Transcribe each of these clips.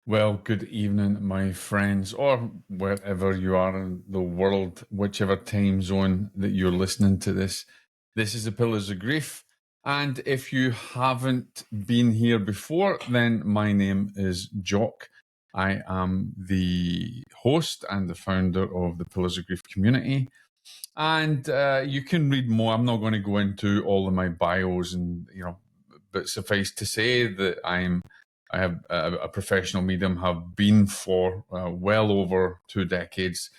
Well, good evening, my friends, or wherever you are in the world, whichever time zone that you're listening to this. This is the Pillars of Grief. And if you haven't been here before, then my name is Jock. I am the host and the founder of the Pillars of Grief community. And you can read more. I'm not going to go into all of my bios but suffice to say that I have a professional medium, have been for well over 2 decades,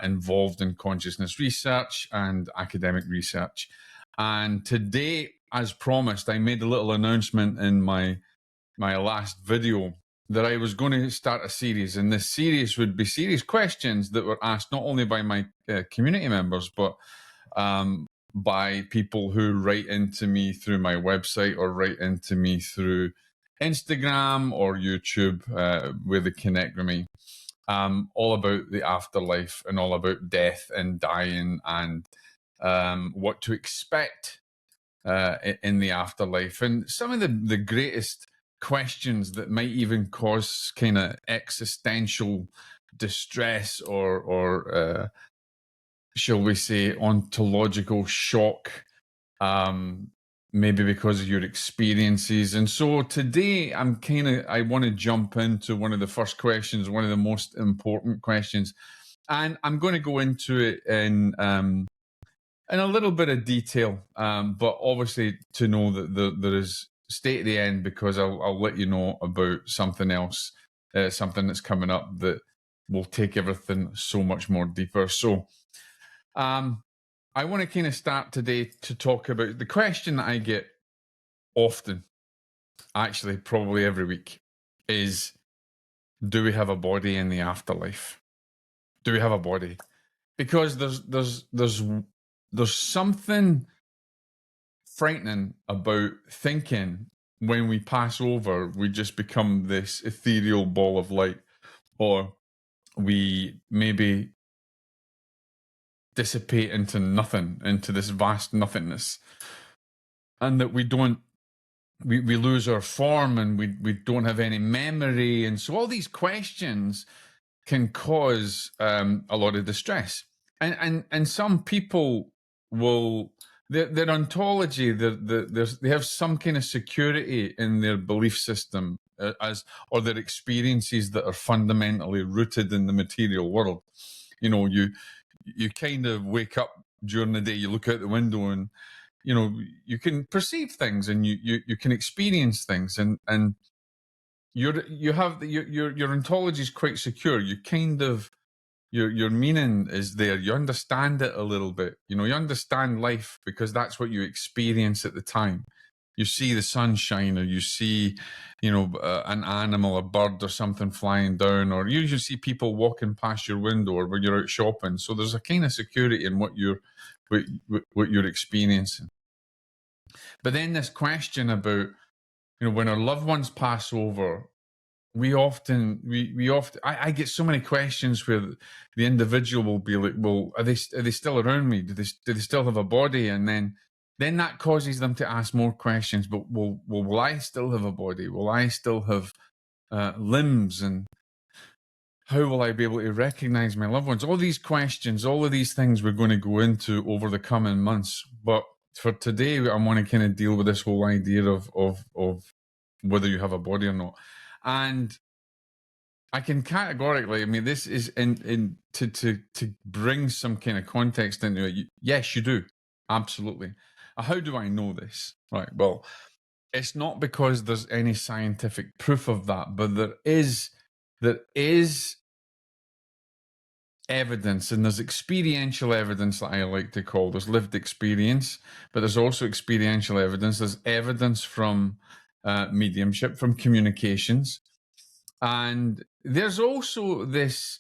involved in consciousness research and academic research. And today, as promised, I made a little announcement in my last video that I was going to start a series, and this series would be series questions that were asked not only by my community members, but by people who write into me through my website or write into me through Instagram or YouTube, where they connect with me, all about the afterlife and all about death and dying and what to expect in the afterlife, and some of the greatest questions that might even cause kind of existential distress or shall we say ontological shock, maybe because of your experiences. And so today I want to jump into one of the first questions, one of the most important questions, and I'm going to go into it in a little bit of detail, but obviously to know that there is stay at the end, because I'll let you know about something else, something that's coming up that will take everything so much more deeper. So I want to kind of start today to talk about the question that I get often, actually probably every week, is, do we have a body in the afterlife? Do we have a body? Because there's something frightening about thinking when we pass over, we just become this ethereal ball of light, or we maybe dissipate into nothing, into this vast nothingness, and that we lose our form, and we don't have any memory. And so all these questions can cause a lot of distress. And some people will, their ontology, they have some kind of security in their belief system, or their experiences that are fundamentally rooted in the material world. You know, you kind of wake up during the day, you look out the window, and you can perceive things, and you can experience things, and your ontology is quite secure. You kind of, your meaning is there. You understand it a little bit. You understand life because that's what you experience at the time. You see the sunshine, or you see, an animal, a bird or something flying down, or you usually see people walking past your window, or when you're out shopping. So there's a kind of security in what you're experiencing. But then this question about, when our loved ones pass over, we often I get so many questions where the individual will be like, well, are they still around me? Do they still have a body? And then that causes them to ask more questions. But will I still have a body? Will I still have limbs? And how will I be able to recognize my loved ones? All these questions, all of these things we're going to go into over the coming months. But for today, I want to kind of deal with this whole idea of whether you have a body or not. And I can categorically, this is to bring some kind of context into it. Yes, you do. Absolutely. How do I know this? Right. Well, it's not because there's any scientific proof of that, but there is evidence, and there's experiential evidence that I like to call. There's lived experience, but there's also experiential evidence. There's evidence from mediumship, from communications. And there's also this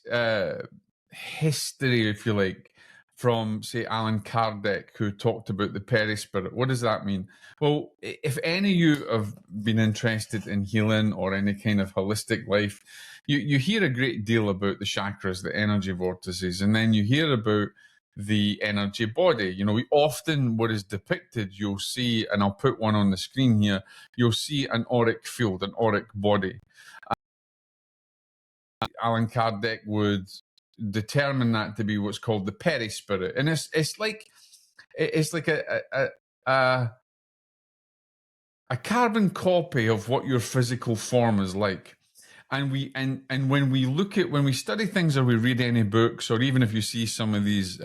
history, if you like, from, say, Allan Kardec, who talked about the perispirit. What does that mean? Well, if any of you have been interested in healing or any kind of holistic life, you hear a great deal about the chakras, the energy vortices, and then you hear about the energy body. We often, what is depicted, you'll see, and I'll put one on the screen here, you'll see an auric field, an auric body. Alan Kardec would determine that to be what's called the perispirit, and it's like a carbon copy of what your physical form is like. And when we study things or we read any books, or even if you see some of these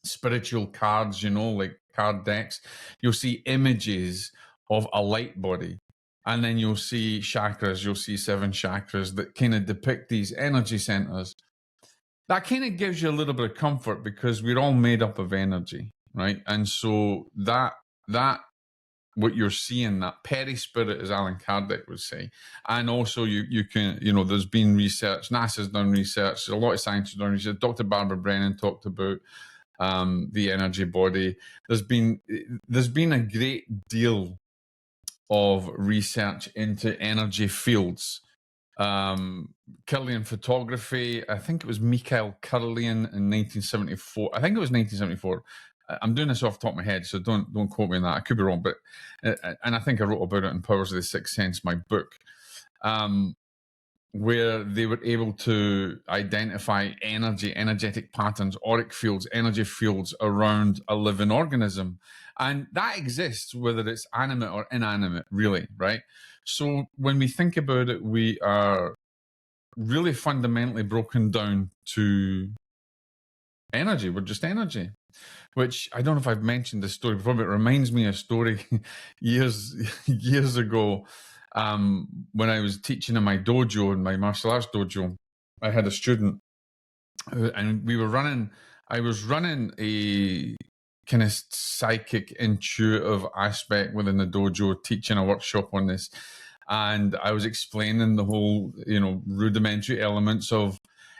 spiritual cards, like card decks, you'll see images of a light body. And then you'll see chakras, you'll see 7 chakras that kind of depict these energy centers. That kind of gives you a little bit of comfort because we're all made up of energy, right? And so that what you're seeing, that perispirit, as Alan Kardec would say. And also you can, there's been research, NASA's done research, a lot of scientists have done research. Dr. Barbara Brennan talked about the energy body. There's been a great deal of research into energy fields. Kirlian photography, I think it was Mikhail Kirlian in 1974. I think it was 1974. I'm doing this off the top of my head, so don't quote me on that. I could be wrong, but and I think I wrote about it in Powers of the Sixth Sense, my book, where they were able to identify energetic patterns, auric fields, energy fields around a living organism. And that exists whether it's animate or inanimate, really, right? So when we think about it, we are really fundamentally broken down to energy. We're just energy, which I don't know if I've mentioned this story before, but it reminds me of a story years ago. When I was teaching in my dojo, in my martial arts dojo, I had a student and I was running a kind of psychic, intuitive aspect within the dojo, teaching a workshop on this. And I was explaining the whole, rudimentary elements of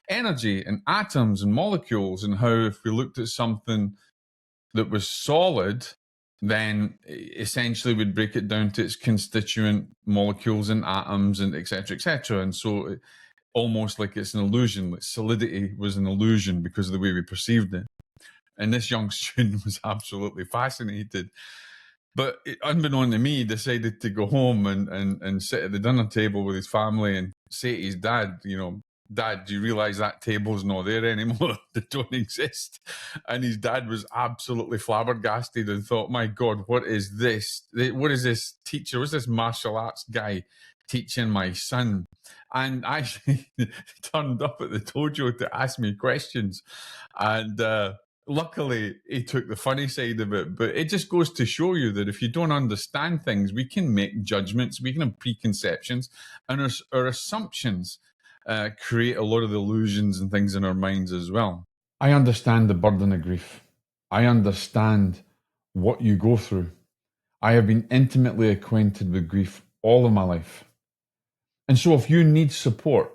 energy and atoms and molecules, and how if we looked at something that was solid, then essentially we'd break it down to its constituent molecules and atoms and et cetera, et cetera. And so almost like it's an illusion, like solidity was an illusion because of the way we perceived it. And this young student was absolutely fascinated. But unbeknown to me, decided to go home and sit at the dinner table with his family and say to his dad, Dad, do you realize that table's not there anymore? They don't exist. And his dad was absolutely flabbergasted and thought, my God, what is this? What is this teacher? What's this martial arts guy teaching my son? And I turned up at the dojo to ask me questions. And luckily, he took the funny side of it. But it just goes to show you that if you don't understand things, we can make judgments, we can have preconceptions, and our assumptions create a lot of the illusions and things in our minds as well. I understand the burden of grief. I understand what you go through. I have been intimately acquainted with grief all of my life. And so if you need support,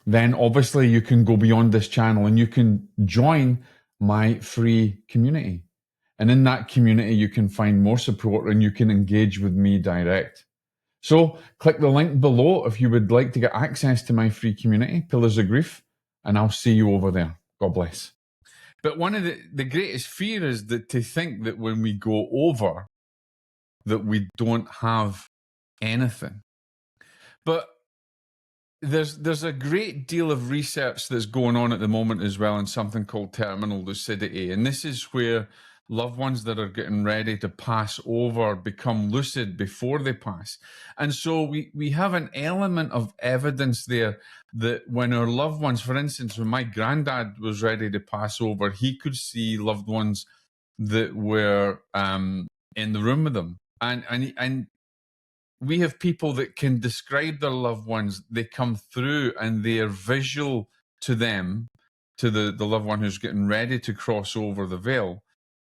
then obviously you can go beyond this channel and you can join my free community. And in that community, you can find more support and you can engage with me direct. So click the link below if you would like to get access to my free community, Pillars of Grief, and I'll see you over there. God bless. But one of the greatest fear is that to think that when we go over, that we don't have anything. But there's a great deal of research that's going on at the moment as well in something called terminal lucidity. And this is where loved ones that are getting ready to pass over become lucid before they pass. And so we have an element of evidence there that when our loved ones, for instance, when my granddad was ready to pass over, he could see loved ones that were in the room with him. And we have people that can describe their loved ones. They come through and they are visual to them, to the loved one who's getting ready to cross over the veil.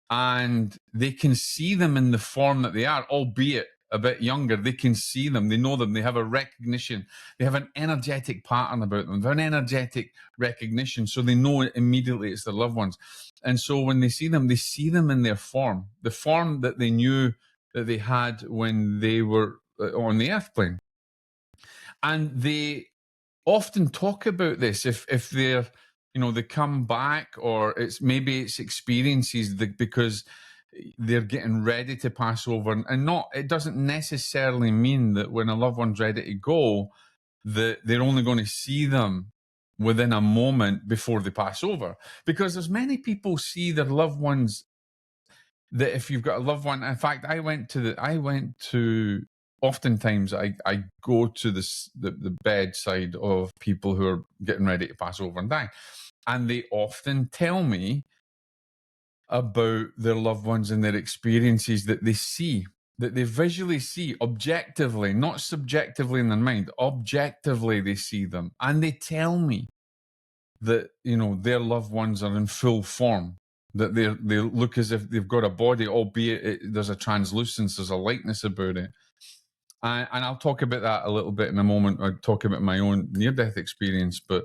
And they can see them in the form that they are, albeit a bit younger. They can see them. They know them. They have a recognition. They have an energetic pattern about them. They have an energetic recognition. So they know immediately it's their loved ones. And so when they see them in their form, the form that they knew that they had when they were on the earth plane. And they often talk about this if they're, they come back, or it's experiences because they're getting ready to pass over, and it doesn't necessarily mean that when a loved one's ready to go that they're only going to see them within a moment before they pass over. Because there's many people see their loved ones, that if you've got a loved one, in fact, I went to oftentimes I go to the bedside of people who are getting ready to pass over and die. And they often tell me about their loved ones and their experiences that they see, that they visually see objectively, not subjectively in their mind. Objectively, they see them. And they tell me that, you know, their loved ones are in full form, that they look as if they've got a body, albeit there's a translucence, there's a lightness about it. And I'll talk about that a little bit in a moment. I'll talk about my own near-death experience. But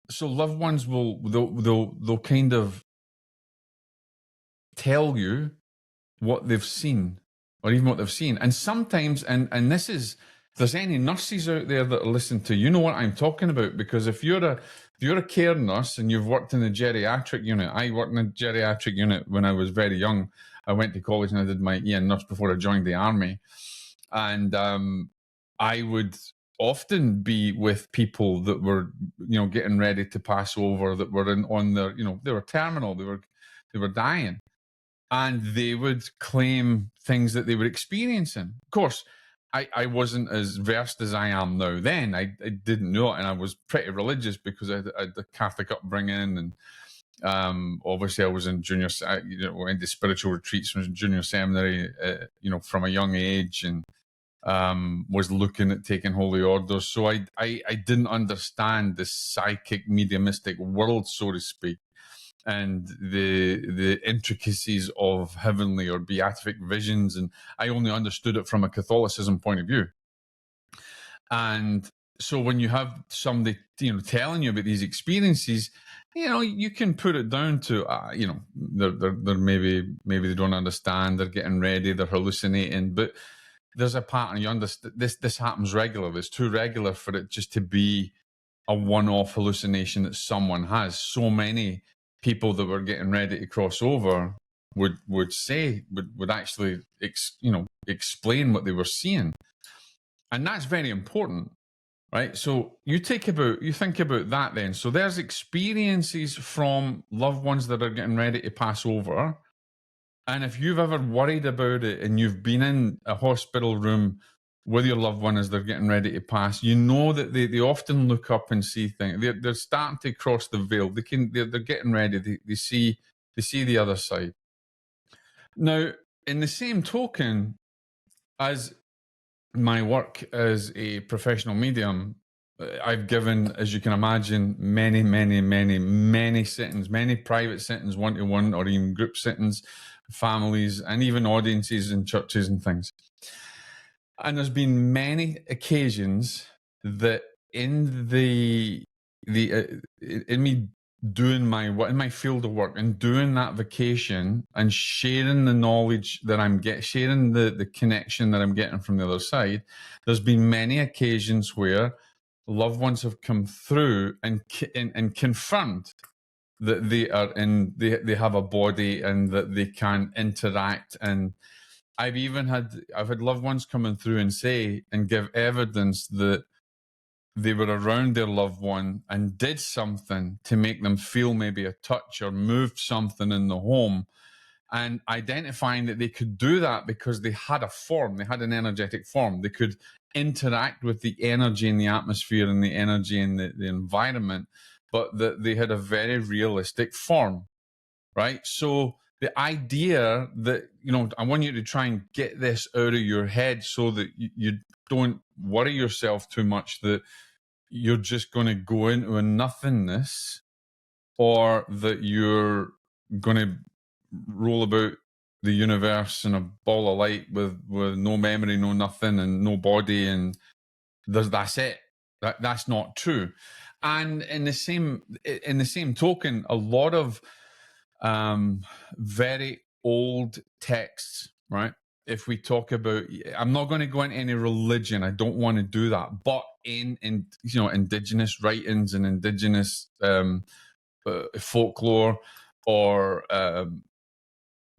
so loved ones they'll kind of tell you what they've seen, or even what they've seen. And sometimes, and this is, if there's any nurses out there that are listening to, you know what I'm talking about, because if you're a care nurse and you've worked in the geriatric unit, I worked in a geriatric unit when I was very young. I went to college and I did my EN nurse before I joined the army. And I would often be with people that were, you know, getting ready to pass over, that were on their, you know, they were terminal, they were dying. And they would claim things that they were experiencing. Of course, I wasn't as versed as I am now then. I didn't know it, and I was pretty religious because I had the Catholic upbringing, and obviously I was in junior, you know, went to spiritual retreats from junior seminary, you know, from a young age, and was looking at taking holy orders. So I didn't understand the psychic mediumistic world, so to speak, and the intricacies of heavenly or beatific visions, and I only understood it from a Catholicism point of view. And so when you have somebody, you know, telling you about these experiences, you know, you can put it down to, you know, they're maybe they don't understand, they're getting ready, they're hallucinating, but there's a pattern. You understand this happens regularly. It's too regular for it just to be a one-off hallucination that someone has. So many people that were getting ready to cross over would actually explain what they were seeing, and that's very important, right? So you think about that then. So there's experiences from loved ones that are getting ready to pass over, and if you've ever worried about it and you've been in a hospital room with your loved one as they're getting ready to pass, you know that they often look up and see things. They're starting to cross the veil. They're getting ready. They see the other side. Now, in the same token, as my work as a professional medium, I've given, as you can imagine, many sittings, many private sittings, one-to-one, or even group sittings, families, and even audiences in churches and things. And there's been many occasions that in in me doing in my field of work and doing that vacation and sharing the knowledge that I'm sharing the connection that I'm getting from the other side, there's been many occasions where loved ones have come through and confirmed that they have a body and that they can interact. And I've had loved ones coming through and say and give evidence that they were around their loved one and did something to make them feel maybe a touch or moved something in the home, and identifying that they could do that because they had a form, they had an energetic form. They could interact with the energy in the atmosphere and the energy in the environment, but that they had a very realistic form, right? So the idea that, you know, I want you to try and get this out of your head so that you don't worry yourself too much that you're just going to go into a nothingness, or that you're going to roll about the universe in a ball of light with no memory, no nothing, and no body, and that's it. That's not true. And in the same token, a lot of very old texts, right? If we talk about, I'm not going to go into any religion. I don't want to do that. But in you know, indigenous writings and indigenous folklore, or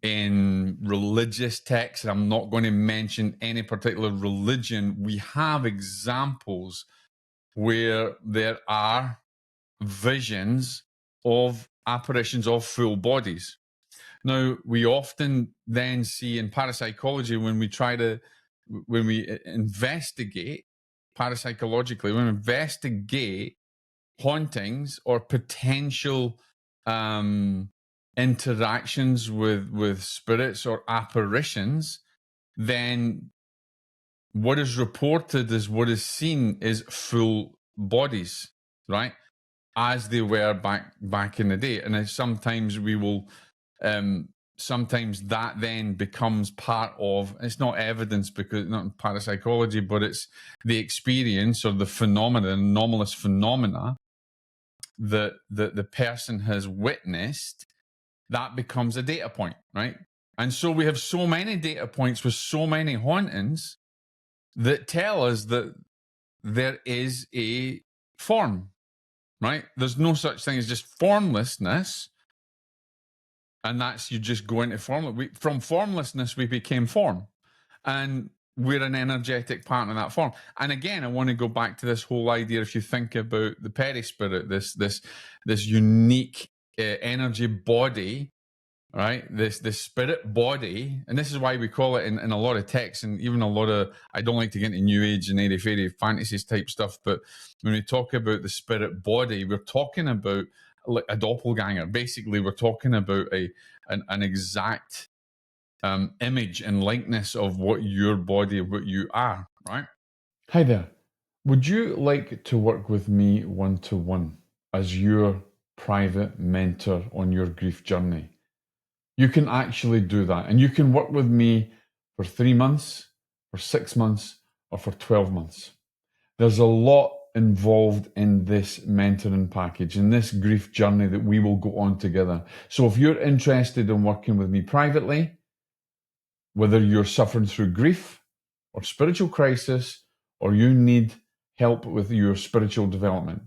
in religious texts, and I'm not going to mention any particular religion, we have examples where there are visions of apparitions of full bodies. Now, we often then see in parapsychology, when we investigate parapsychologically, when we investigate hauntings or potential interactions with spirits or apparitions, then what is reported is what is seen is full bodies, right? As they were back in the day. And sometimes we will sometimes that then becomes part of, it's not evidence because not parapsychology, but it's the experience or the phenomena, anomalous phenomena that the person has witnessed. That becomes a data point, right? And so we have so many data points with so many hauntings that tell us that there is a form, right? There's no such thing as just formlessness. And that's you just go into form. From formlessness, we became form. And we're an energetic part of that form. And again, I want to go back to this whole idea. If you think about the perispirit, this unique energy body, right? This spirit body, and this is why we call it in a lot of texts, and even a lot of, I don't like to get into new age and airy fairy fantasies type stuff, but when we talk about the spirit body, we're talking about like a doppelganger. Basically, we're talking about an exact image and likeness of what your body, what you are, right? Hi there. Would you like to work with me one-to-one as your private mentor on your grief journey? You can actually do that. And you can work with me for 3 months, for 6 months, or for 12 months. There's a lot involved in this mentoring package, in this grief journey that we will go on together. So if you're interested in working with me privately, whether you're suffering through grief or spiritual crisis, or you need help with your spiritual development,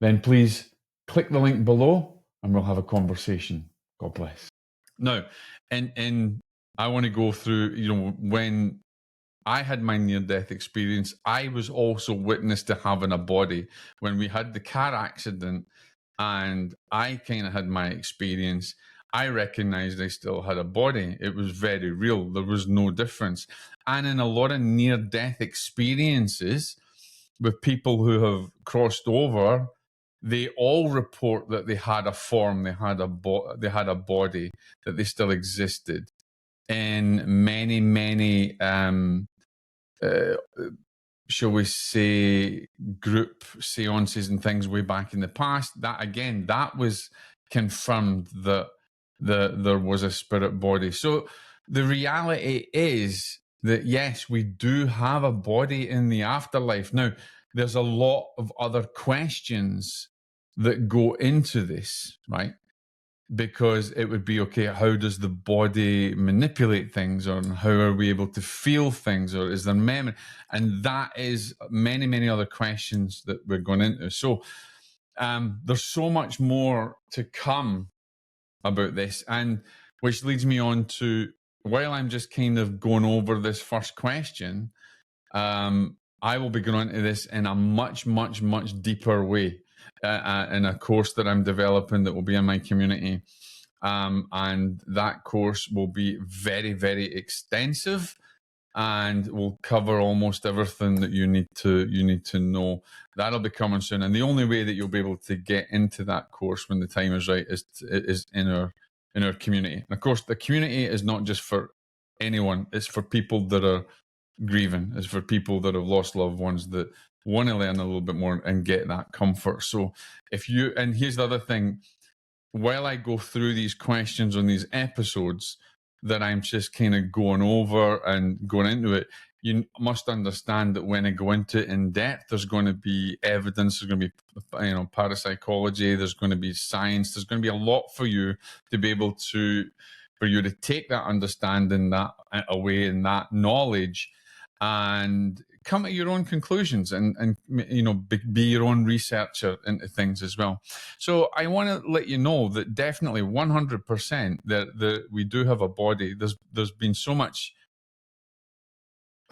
then please click the link below and we'll have a conversation. God bless. No, and I want to go through, when I had my near-death experience, I was also witness to having a body. When we had the car accident and I kind of had my experience, I recognized I still had a body. It was very real. There was no difference. And in a lot of near-death experiences with people who have crossed over, they all report that they had a form, they had a body, that they still existed. In many shall we say, group seances and things way back in the past, that was confirmed that there was a spirit body. So the reality is that yes, we do have a body in the afterlife. Now, there's a lot of other questions that go into this, right? Because it would be, okay, how does the body manipulate things, or how are we able to feel things, or is there memory? And that is many other questions that we're going into. So there's so much more to come about this, and which leads me on to, while I'm just kind of going over this first question, I will be going into this in a much deeper way in a course that I'm developing that will be in my community. And that course will be very extensive and will cover almost everything that you need to know. That'll be coming soon. And the only way that you'll be able to get into that course when the time is right is in our community. And of course, the community is not just for anyone. It's for people that are grieving. It's for people that have lost loved ones that want to learn a little bit more and get that comfort. So and here's the other thing, while I go through these questions on these episodes that I'm just kind of going over and going into it, you must understand that when I go into it in depth, there's going to be evidence, there's going to be parapsychology, there's going to be science, there's going to be a lot for you to be able to, for you to take that understanding that away and that knowledge and come to your own conclusions and be your own researcher into things as well. So I want to let you know that definitely 100% that we do have a body. There's been so much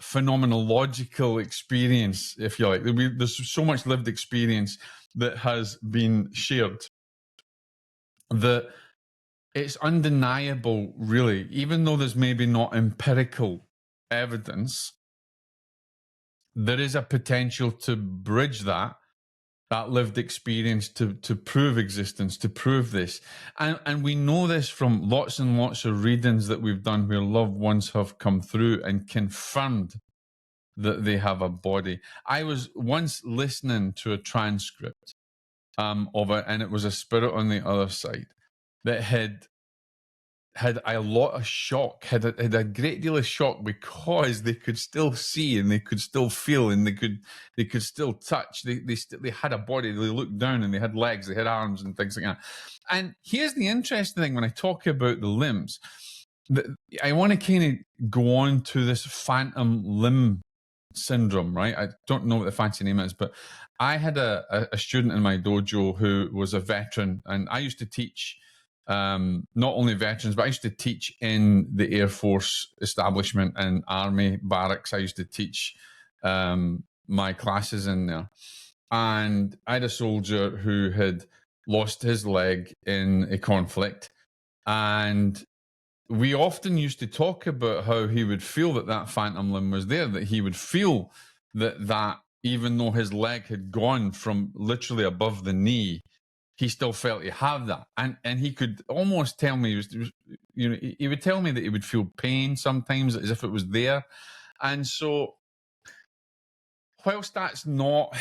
phenomenological experience, if you like. There's so much lived experience that has been shared that it's undeniable, really, even though there's maybe not empirical evidence, there is a potential to bridge that lived experience to prove existence, to prove this. And we know this from lots and lots of readings that we've done where loved ones have come through and confirmed that they have a body. I was once listening to a transcript of it, and it was a spirit on the other side that had a lot of shock, had a great deal of shock, because they could still see and they could still feel and they could still touch. They had a body. They looked down and they had legs, they had arms and things like that. And here's the interesting thing when I talk about the limbs. I want to kind of go on to this phantom limb syndrome, right? I don't know what the fancy name is, but I had a student in my dojo who was a veteran, and I used to teach not only veterans, but I used to teach in the Air Force establishment and Army barracks. I used to teach my classes in there. And I had a soldier who had lost his leg in a conflict. And we often used to talk about how he would feel that phantom limb was there, that he would feel that even though his leg had gone from literally above the knee, he still felt he had that. And he could almost tell me, he would tell me that he would feel pain sometimes as if it was there. And so whilst that's not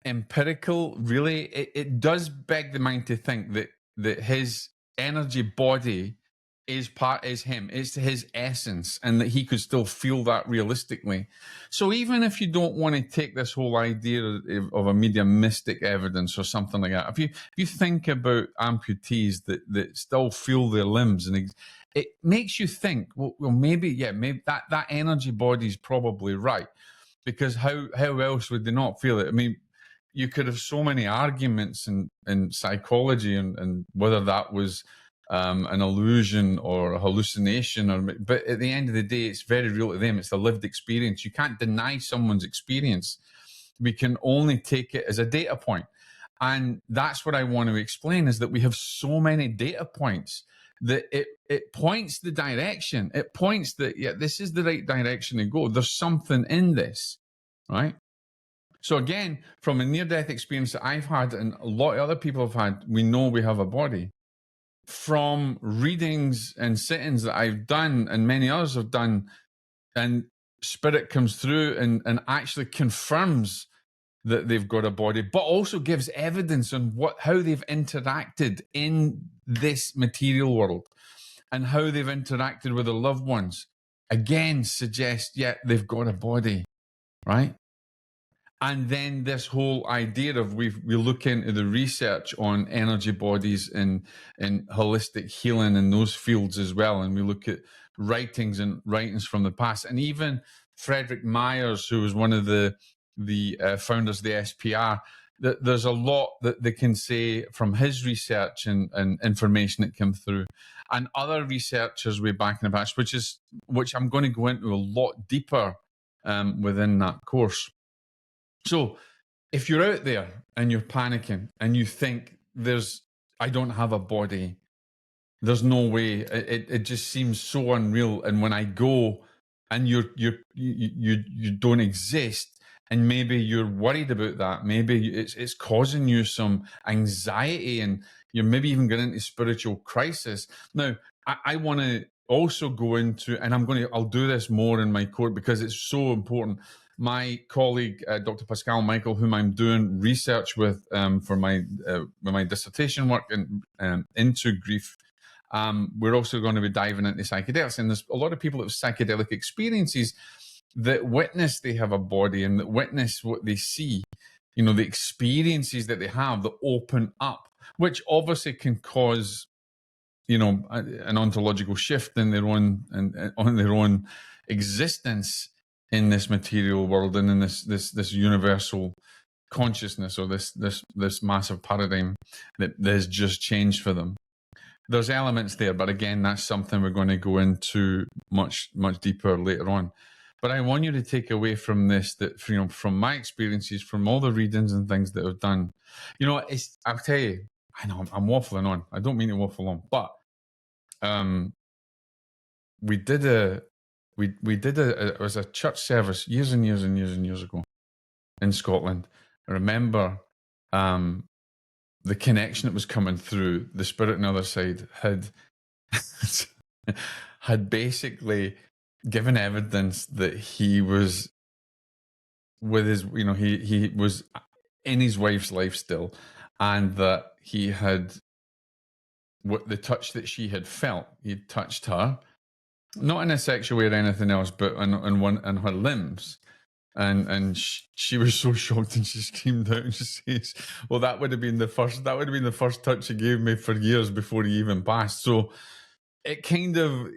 empirical, really, it does beg the mind to think that his energy body is him, it's his essence, and that he could still feel that realistically. So even if you don't want to take this whole idea of a mediumistic evidence or something like that, if you think about amputees that still feel their limbs, and it makes you think, well maybe that energy body is probably right, because how else would they not feel it? I mean, you could have so many arguments in psychology and whether that was an illusion or a hallucination, but at the end of the day, it's very real to them. It's a lived experience. You can't deny someone's experience. We can only take it as a data point. And that's what I want to explain, is that we have so many data points that it points the direction. It points that, yeah, this is the right direction to go. There's something in this, right? So again, from a near-death experience that I've had and a lot of other people have had, we know we have a body. From readings and sittings that I've done and many others have done, and spirit comes through and actually confirms that they've got a body, but also gives evidence on how they've interacted in this material world and how they've interacted with their loved ones. Again, suggests, yeah, they've got a body, right? And then this whole idea of we look into the research on energy bodies and holistic healing in those fields as well. And we look at writings from the past. And even Frederick Myers, who was one of the founders of the SPR, there's a lot that they can say from his research and information that came through. And other researchers way back in the past, which I'm going to go into a lot deeper within that course. So if you're out there and you're panicking and you think I don't have a body, there's no way, it just seems so unreal. And when I go and you don't exist, and maybe you're worried about that, maybe it's causing you some anxiety and you're maybe even getting into spiritual crisis. Now, I want to also go into, and I'll do this more in my course because it's so important. My colleague, Dr. Pascal Michael, whom I'm doing research with for my dissertation work into grief, we're also going to be diving into psychedelics. And there's a lot of people that have psychedelic experiences that witness they have a body and that witness what they see, the experiences that they have that open up, which obviously can cause, an ontological shift in their own existence in this material world and in this universal consciousness, or this massive paradigm that has just changed for them. There's elements there, but again, that's something we're going to go into much deeper later on. But I want you to take away from this that, from my experiences, from all the readings and things that I've done, I'll tell you, I know I'm waffling on. I don't mean to waffle on, but we did it was a church service years and years and years and years ago in Scotland. I remember the connection that was coming through. The spirit on the other side had basically given evidence that he was with his, he was in his wife's life still, and that he had, what the touch that she had felt, he'd touched her, not in a sexual way or anything else, but in her limbs. And she was so shocked, and she screamed out and she says, well, that would have been the first touch he gave me for years before he even passed. So it kind of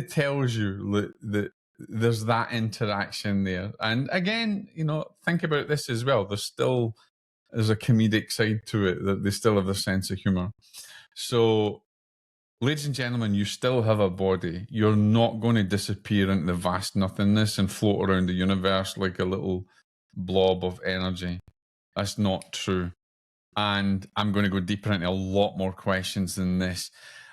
tells you that there's that interaction there. And again, think about this as well. There's a comedic side to it, that they still have the sense of humor. So, ladies and gentlemen, you still have a body. You're not going to disappear into the vast nothingness and float around the universe like a little blob of energy. That's not true. And I'm going to go deeper into a lot more questions than this.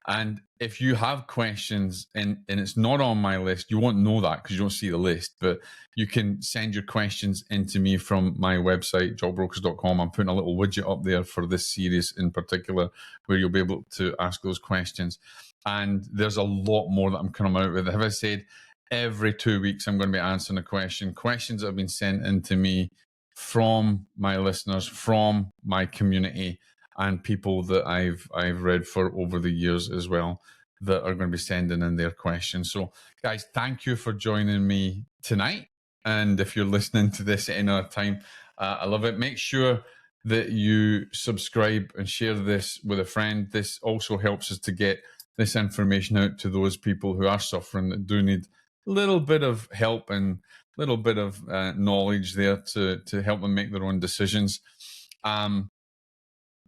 And if you have questions and it's not on my list, you won't know that because you don't see the list, but you can send your questions into me from my website, jockbrocas.com. I'm putting a little widget up there for this series in particular, where you'll be able to ask those questions. And there's a lot more that I'm coming out with. As I said, every 2 weeks, I'm going to be answering a questions that have been sent in to me from my listeners, from my community, and people that I've read for over the years as well, that are going to be sending in their questions. So, guys, thank you for joining me tonight. And if you're listening to this at another time, I love it. Make sure that you subscribe and share this with a friend. This also helps us to get this information out to those people who are suffering, that do need a little bit of help and a little bit of knowledge there to help them make their own decisions.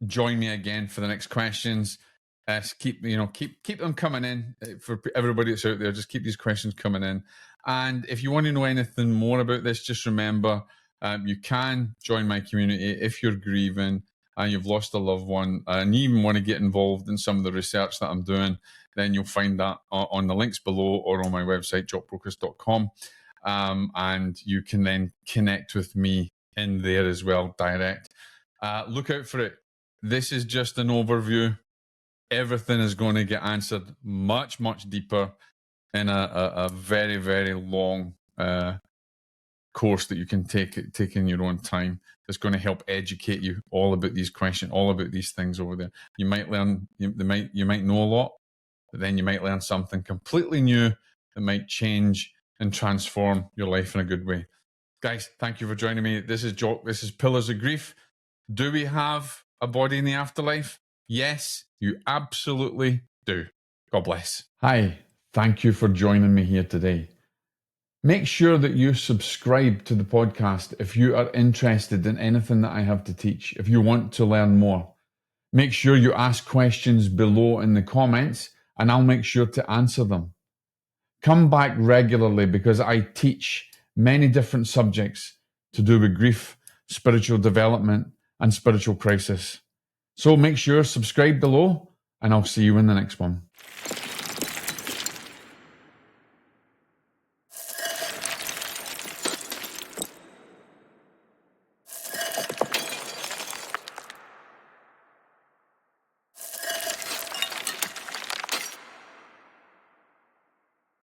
Join me again for the next questions. Keep them coming in for everybody that's out there. Just keep these questions coming in. And if you want to know anything more about this, just remember you can join my community if you're grieving and you've lost a loved one, and you even want to get involved in some of the research that I'm doing. Then you'll find that on the links below or on my website, jockbrocas.com. And you can then connect with me in there as well, direct. Look out for it. This is just an overview. Everything is going to get answered much deeper in a very, very long course that you can take in your own time. That's going to help educate you all about these questions, all about these things over there. You might learn, you might know a lot, but then you might learn something completely new that might change and transform your life in a good way. Guys, thank you for joining me. This is Jock. This is Pillars of Grief. Do we have a body in the afterlife? Yes, you absolutely do. God bless. Hi, thank you for joining me here today. Make sure that you subscribe to the podcast if you are interested in anything that I have to teach, if you want to learn more. Make sure you ask questions below in the comments, and I'll make sure to answer them. Come back regularly, because I teach many different subjects to do with grief, spiritual development, and spiritual crisis. So make sure subscribe below, and I'll see you in the next one.